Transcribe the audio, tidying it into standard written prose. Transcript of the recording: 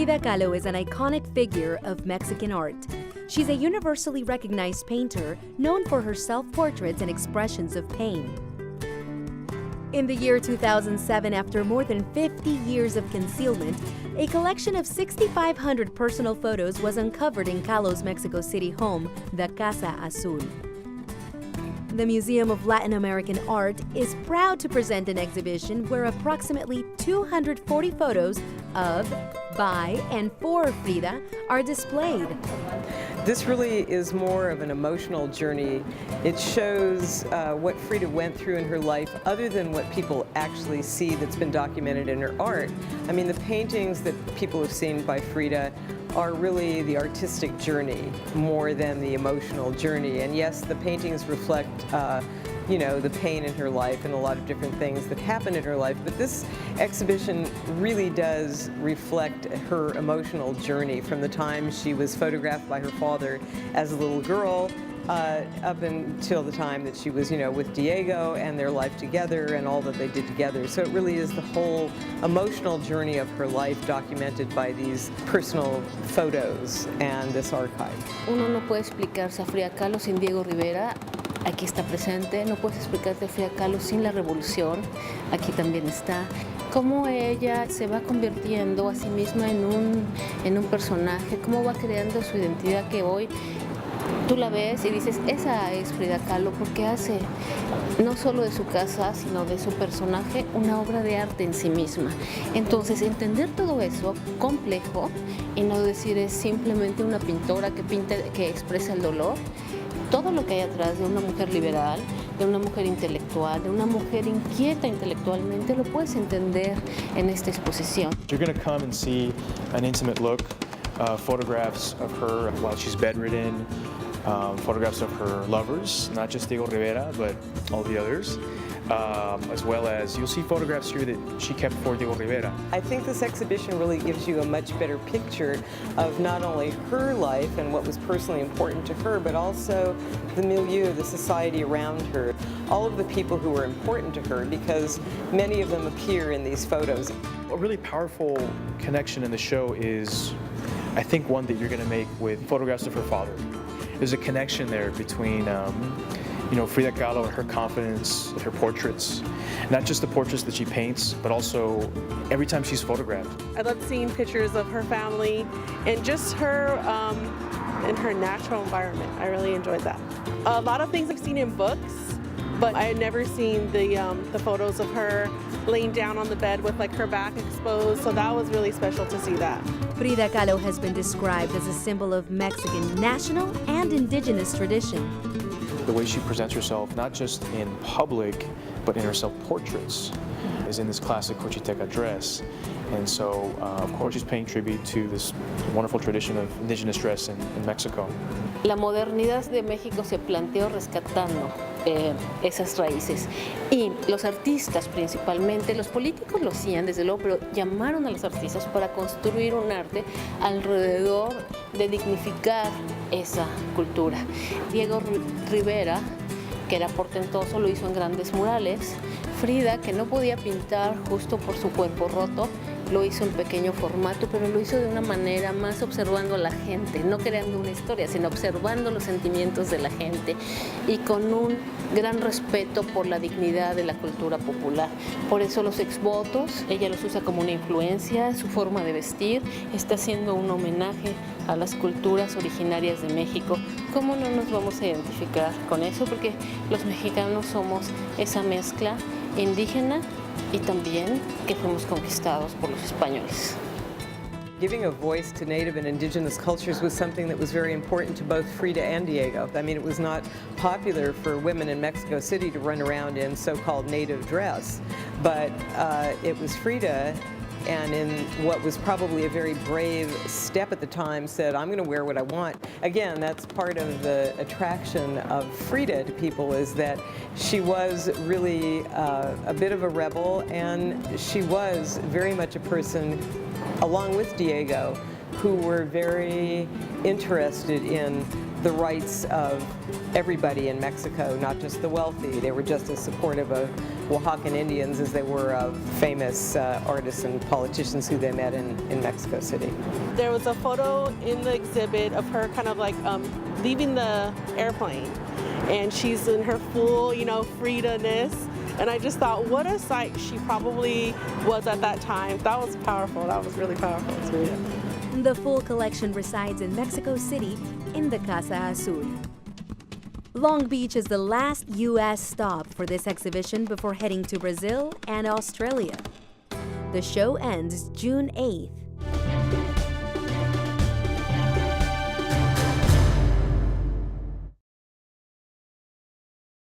Frida Kahlo is an iconic figure of Mexican art. She's a universally recognized painter known for her self-portraits and expressions of pain. In the year 2007, after more than 50 years of concealment, a collection of 6,500 personal photos was uncovered in Kahlo's Mexico City home, the Casa Azul. The Museum of Latin American Art is proud to present an exhibition where approximately 240 photos of, by, and for Frida are displayed. This really is more of an emotional journey. It shows what Frida went through in her life other than what people actually see that's been documented in her art. I mean, the paintings that people have seen by Frida are really the artistic journey more than the emotional journey. And yes, the paintings reflect you know, the pain in her life and a lot of different things that happened in her life. But this exhibition really does reflect her emotional journey from the time she was photographed by her father as a little girl up until the time that she was, you know, with Diego and their life together and all that they did together. So it really is the whole emotional journey of her life documented by these personal photos and this archive. Uno no puede explicarse a Frida Kahlo sin Diego Rivera. Aquí está presente, no puedes explicarte a Frida Kahlo sin la revolución, aquí también está. Cómo ella se va convirtiendo a sí misma en un personaje, cómo va creando su identidad que hoy tú la ves y dices, esa es Frida Kahlo, porque hace no solo de su casa, sino de su personaje una obra de arte en sí misma. Entonces, entender todo eso complejo y no decir es simplemente una pintora que pinta, que expresa el dolor, todo lo que hay atrás de una mujer liberal, de una mujer intelectual, de una mujer inquieta intelectualmente, lo puedes entender en esta exposición. You're going to come and see an intimate look, photographs of her while she's bedridden, photographs of her lovers, not just Diego Rivera, but all the others. As well as you'll see photographs here that she kept for Diego Rivera. I think this exhibition really gives you a much better picture of not only her life and what was personally important to her, but also the milieu, the society around her, all of the people who were important to her, because many of them appear in these photos. A really powerful connection in the show is, I think, one that you're going to make with photographs of her father. There's a connection there between you know, Frida Kahlo and her confidence, her portraits, not just the portraits that she paints, but also every time she's photographed. I love seeing pictures of her family and just her in her natural environment. I really enjoyed that. A lot of things I've seen in books, but I had never seen the photos of her laying down on the bed with like her back exposed, so that was really special to see that. Frida Kahlo has been described as a symbol of Mexican national and indigenous tradition. The way she presents herself, not just in public, but in her self-portraits, is in this classic Cochiteca dress. And so, of course, she's paying tribute to this wonderful tradition of indigenous dress in Mexico. La modernidad de México se planteó rescatando esas raíces. Y los artistas principalmente, los políticos lo hacían desde luego, pero llamaron a los artistas para construir un arte alrededor de dignificar esa cultura. Diego Rivera, que era portentoso, lo hizo en grandes murales. Frida, que no podía pintar justo por su cuerpo roto, lo hizo en pequeño formato, pero lo hizo de una manera más observando a la gente, no creando una historia, sino observando los sentimientos de la gente y con un gran respeto por la dignidad de la cultura popular. Por eso los exvotos, ella los usa como una influencia, su forma de vestir, está haciendo un homenaje a las culturas originarias de México. ¿Cómo no nos vamos a identificar con eso? Porque los mexicanos somos esa mezcla indígena y también que fuimos conquistados por los españoles. Giving a voice to Native and Indigenous cultures was something that was very important to both Frida and Diego. I mean, it was not popular for women in Mexico City to run around in so-called native dress, but it was Frida, and in what was probably a very brave step at the time, said, I'm going to wear what I want. Again, that's part of the attraction of Frida to people, is that she was really a bit of a rebel, and she was very much a person, along with Diego, who were very interested in the rights of everybody in Mexico, not just the wealthy. They were just as supportive of Oaxacan Indians as they were of famous artists and politicians who they met in Mexico City. There was a photo in the exhibit of her kind of like leaving the airplane, and she's in her full, you know, Frida-ness. And I just thought, what a sight she probably was at that time. That was powerful. That was really powerful to read. The full collection resides in Mexico City in the Casa Azul. Long Beach is the last U.S. stop for this exhibition before heading to Brazil and Australia. The show ends June 8th.